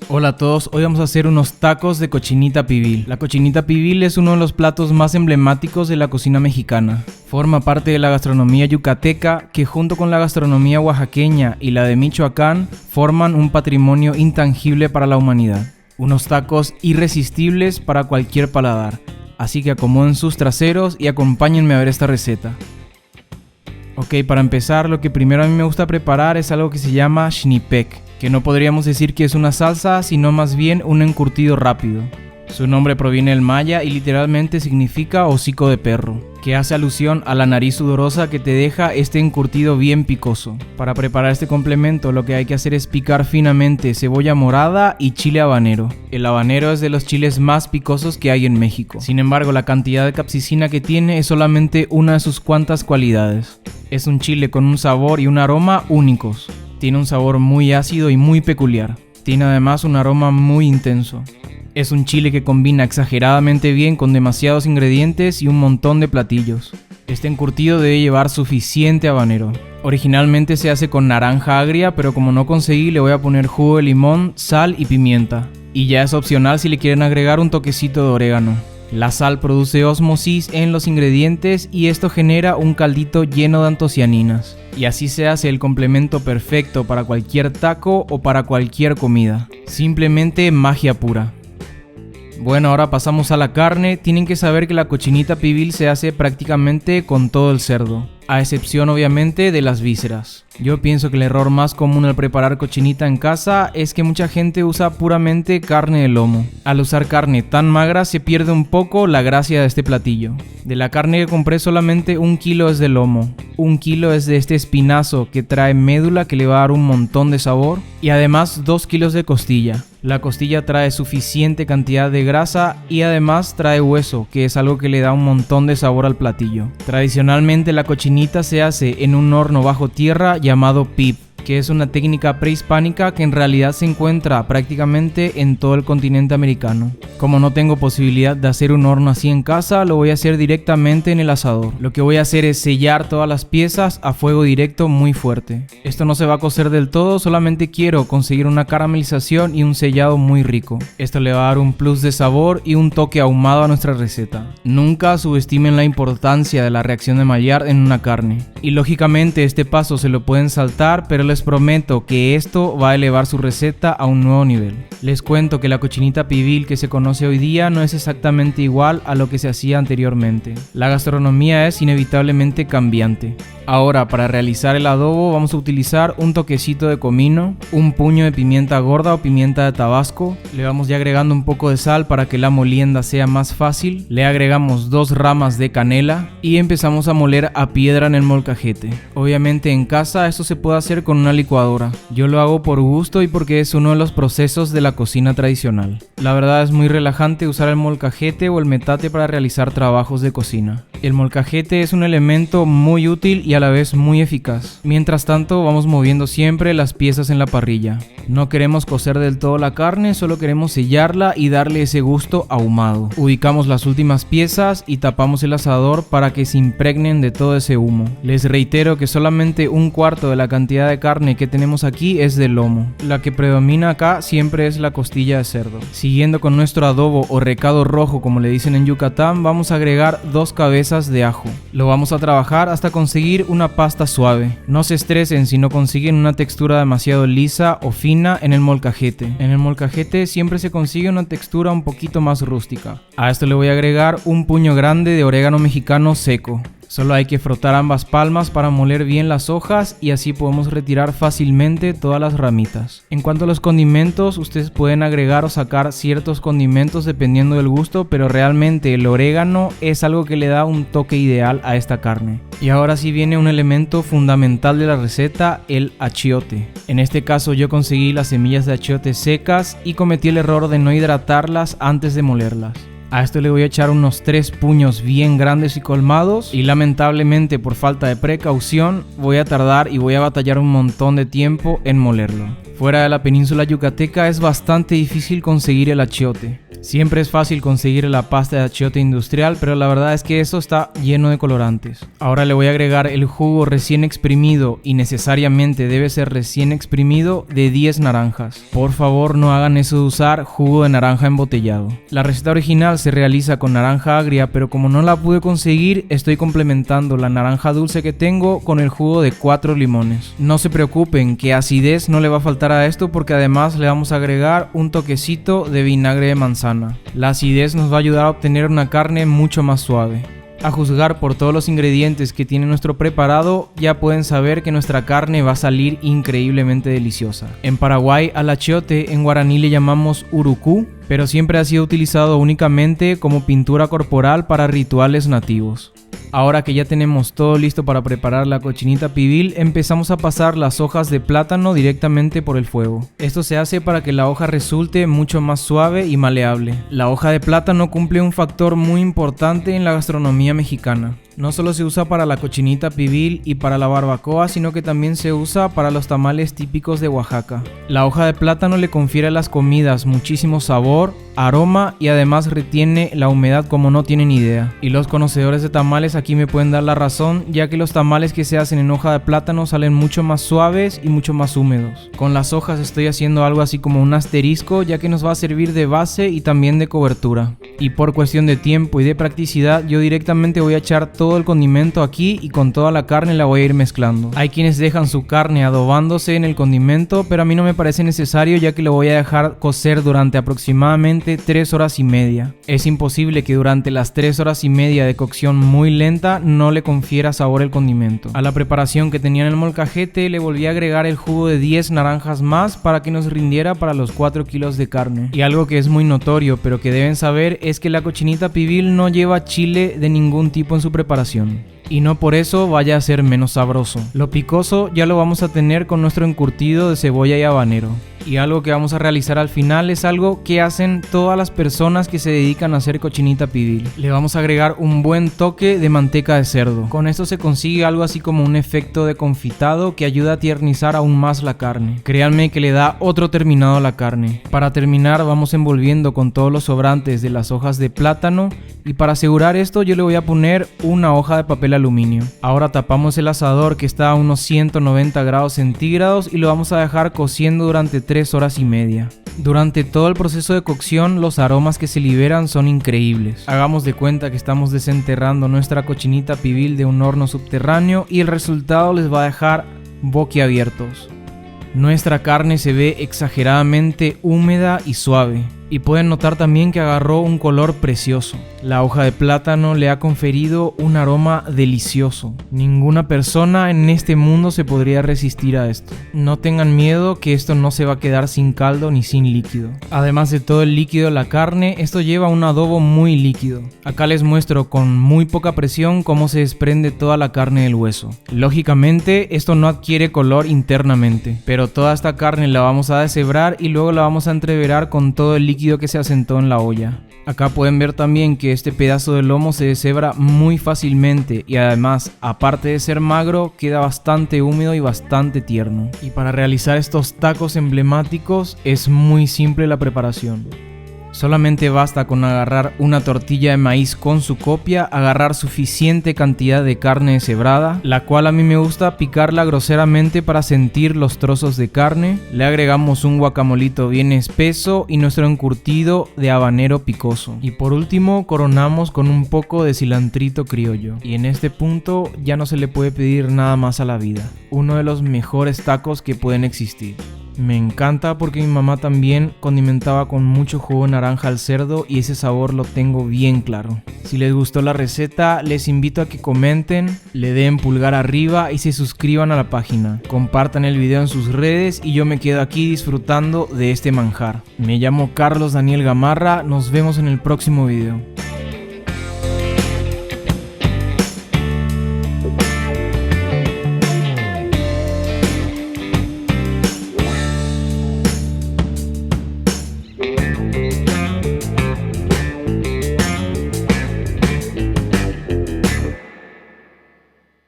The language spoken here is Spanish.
Hola a todos, hoy vamos a hacer unos tacos de cochinita pibil. La cochinita pibil es uno de los platos más emblemáticos de la cocina mexicana. Forma parte de la gastronomía yucateca que junto con la gastronomía oaxaqueña y la de Michoacán forman un patrimonio intangible para la humanidad. Unos tacos irresistibles para cualquier paladar. Así que acomoden sus traseros y acompáñenme a ver esta receta. Ok, para empezar, lo que primero a mí me gusta preparar es algo que se llama xnipec, que no podríamos decir que es una salsa, sino más bien un encurtido rápido. Su nombre proviene del maya y literalmente significa hocico de perro, que hace alusión a la nariz sudorosa que te deja este encurtido bien picoso. Para preparar este complemento lo que hay que hacer es picar finamente cebolla morada y chile habanero. El habanero es de los chiles más picosos que hay en México. Sin embargo, la cantidad de capsicina que tiene es solamente una de sus cuantas cualidades. Es un chile con un sabor y un aroma únicos. Tiene un sabor muy ácido y muy peculiar. Tiene además un aroma muy intenso. Es un chile que combina exageradamente bien con demasiados ingredientes y un montón de platillos. Este encurtido debe llevar suficiente habanero. Originalmente se hace con naranja agria, pero como no conseguí le voy a poner jugo de limón, sal y pimienta. Y ya es opcional si le quieren agregar un toquecito de orégano. La sal produce ósmosis en los ingredientes y esto genera un caldito lleno de antocianinas. Y así se hace el complemento perfecto para cualquier taco o para cualquier comida. Simplemente magia pura. Bueno, ahora pasamos a la carne. Tienen que saber que la cochinita pibil se hace prácticamente con todo el cerdo, a excepción obviamente de las vísceras. Yo pienso que el error más común al preparar cochinita en casa es que mucha gente usa puramente carne de lomo. Al usar carne tan magra se pierde un poco la gracia de este platillo. De la carne que compré solamente 1 kilo es de lomo. 1 kilo es de este espinazo que trae médula que le va a dar un montón de sabor. Y además 2 kilos de costilla. La costilla trae suficiente cantidad de grasa y además trae hueso, que es algo que le da un montón de sabor al platillo. Tradicionalmente la cochinita se hace en un horno bajo tierra llamado pip, que es una técnica prehispánica que en realidad se encuentra prácticamente en todo el continente americano. Como no tengo posibilidad de hacer un horno así en casa, lo voy a hacer directamente en el asador. Lo que voy a hacer es sellar todas las piezas a fuego directo muy fuerte. Esto no se va a cocer del todo, solamente quiero conseguir una caramelización y un sellado muy rico. Esto le va a dar un plus de sabor y un toque ahumado a nuestra receta. Nunca subestimen la importancia de la reacción de Maillard en una carne. Y lógicamente este paso se lo pueden saltar, pero les prometo que esto va a elevar su receta a un nuevo nivel. Les cuento que la cochinita pibil que se conoce hoy día no es exactamente igual a lo que se hacía anteriormente. La gastronomía es inevitablemente cambiante. Ahora, para realizar el adobo vamos a utilizar un toquecito de comino, un puño de pimienta gorda o pimienta de Tabasco. Le vamos ya agregando un poco de sal para que la molienda sea más fácil. Le agregamos 2 ramas de canela y empezamos a moler a piedra en el molcajete. Obviamente en casa esto se puede hacer con una licuadora. Yo lo hago por gusto y porque es uno de los procesos de la cocina tradicional. La verdad es muy relajante usar el molcajete o el metate para realizar trabajos de cocina. El molcajete es un elemento muy útil y a la vez muy eficaz. Mientras tanto vamos moviendo siempre las piezas en la parrilla. No queremos cocer del todo la carne, solo queremos sellarla y darle ese gusto ahumado. Ubicamos las últimas piezas y tapamos el asador para que se impregnen de todo ese humo. Les reitero que solamente 1/4 de la cantidad de carne que tenemos aquí es de lomo. La que predomina acá siempre es la costilla de cerdo. Siguiendo con nuestro adobo o recado rojo como le dicen en Yucatán, vamos a agregar 2 cabezas de ajo. Lo vamos a trabajar hasta conseguir una pasta suave. No se estresen si no consiguen una textura demasiado lisa o fina en el molcajete. En el molcajete siempre se consigue una textura un poquito más rústica. A esto le voy a agregar un puño grande de orégano mexicano seco. Solo hay que frotar ambas palmas para moler bien las hojas y así podemos retirar fácilmente todas las ramitas. En cuanto a los condimentos, ustedes pueden agregar o sacar ciertos condimentos dependiendo del gusto, pero realmente el orégano es algo que le da un toque ideal a esta carne. Y ahora sí viene un elemento fundamental de la receta, el achiote. En este caso yo conseguí las semillas de achiote secas y cometí el error de no hidratarlas antes de molerlas. A esto le voy a echar unos 3 puños bien grandes y colmados y lamentablemente por falta de precaución voy a tardar y voy a batallar un montón de tiempo en molerlo. Fuera de la península yucateca es bastante difícil conseguir el achiote. Siempre es fácil conseguir la pasta de achiote industrial, pero la verdad es que eso está lleno de colorantes. Ahora le voy a agregar el jugo recién exprimido, y necesariamente debe ser recién exprimido, de 10 naranjas. Por favor, no hagan eso de usar jugo de naranja embotellado. La receta original se realiza con naranja agria, pero como no la pude conseguir, estoy complementando la naranja dulce que tengo con el jugo de 4 limones. No se preocupen, que acidez no le va a faltar a esto, porque además le vamos a agregar un toquecito de vinagre de manzana. La acidez nos va a ayudar a obtener una carne mucho más suave. A juzgar por todos los ingredientes que tiene nuestro preparado, ya pueden saber que nuestra carne va a salir increíblemente deliciosa. En Paraguay al achiote en guaraní le llamamos urucú, pero siempre ha sido utilizado únicamente como pintura corporal para rituales nativos. Ahora que ya tenemos todo listo para preparar la cochinita pibil, empezamos a pasar las hojas de plátano directamente por el fuego. Esto se hace para que la hoja resulte mucho más suave y maleable. La hoja de plátano cumple un factor muy importante en la gastronomía mexicana. No solo se usa para la cochinita pibil y para la barbacoa, sino que también se usa para los tamales típicos de Oaxaca. La hoja de plátano le confiere a las comidas muchísimo sabor, aroma y además retiene la humedad como no tienen idea. Y los conocedores de tamales aquí me pueden dar la razón, ya que los tamales que se hacen en hoja de plátano salen mucho más suaves y mucho más húmedos. Con las hojas estoy haciendo algo así como un asterisco, ya que nos va a servir de base y también de cobertura. Y por cuestión de tiempo y de practicidad, yo directamente voy a echar todo el condimento aquí y con toda la carne la voy a ir mezclando. Hay quienes dejan su carne adobándose en el condimento, pero a mí no me parece necesario, ya que lo voy a dejar cocer durante aproximadamente 3 horas y media. Es imposible que durante las 3 horas y media de cocción muy lenta no le confiera sabor el condimento. A la preparación que tenía en el molcajete le volví a agregar el jugo de 10 naranjas más para que nos rindiera para los 4 kilos de carne. Y algo que es muy notorio, pero que deben saber, es que la cochinita pibil no lleva chile de ningún tipo en su preparación. Y no por eso vaya a ser menos sabroso. Lo picoso ya lo vamos a tener con nuestro encurtido de cebolla y habanero. Y algo que vamos a realizar al final es algo que hacen todas las personas que se dedican a hacer cochinita pibil. Le vamos a agregar un buen toque de manteca de cerdo. Con esto se consigue algo así como un efecto de confitado que ayuda a tiernizar aún más la carne. Créanme que le da otro terminado a la carne. Para terminar vamos envolviendo con todos los sobrantes de las hojas de plátano, y para asegurar esto yo le voy a poner una hoja de papel aluminio. Ahora tapamos el asador, que está a unos 190 grados centígrados, y lo vamos a dejar cociendo durante 3 horas y media. Durante todo el proceso de cocción los aromas que se liberan son increíbles. Hagamos de cuenta que estamos desenterrando nuestra cochinita pibil de un horno subterráneo y el resultado les va a dejar boquiabiertos. Nuestra carne se ve exageradamente húmeda y suave. Y pueden notar también que agarró un color precioso. La hoja de plátano le ha conferido un aroma delicioso. Ninguna persona en este mundo se podría resistir a esto. No tengan miedo, que esto no se va a quedar sin caldo ni sin líquido. Además de todo el líquido de la carne, esto lleva un adobo muy líquido. Acá les muestro con muy poca presión cómo se desprende toda la carne del hueso. Lógicamente esto no adquiere color internamente, pero toda esta carne la vamos a deshebrar y luego la vamos a entreverar con todo el líquido que se asentó en la olla. Acá pueden ver también que este pedazo de lomo se deshebra muy fácilmente y además, aparte de ser magro, queda bastante húmedo y bastante tierno. Y para realizar estos tacos emblemáticos es muy simple la preparación. Solamente basta con agarrar una tortilla de maíz con su copia, agarrar suficiente cantidad de carne deshebrada, la cual a mí me gusta picarla groseramente para sentir los trozos de carne. Le agregamos un guacamolito bien espeso y nuestro encurtido de habanero picoso. Y por último coronamos con un poco de cilantrito criollo. Y en este punto ya no se le puede pedir nada más a la vida. Uno de los mejores tacos que pueden existir. Me encanta porque mi mamá también condimentaba con mucho jugo de naranja al cerdo y ese sabor lo tengo bien claro. Si les gustó la receta, les invito a que comenten, le den pulgar arriba y se suscriban a la página. Compartan el video en sus redes y yo me quedo aquí disfrutando de este manjar. Me llamo Carlos Daniel Gamarra, nos vemos en el próximo video.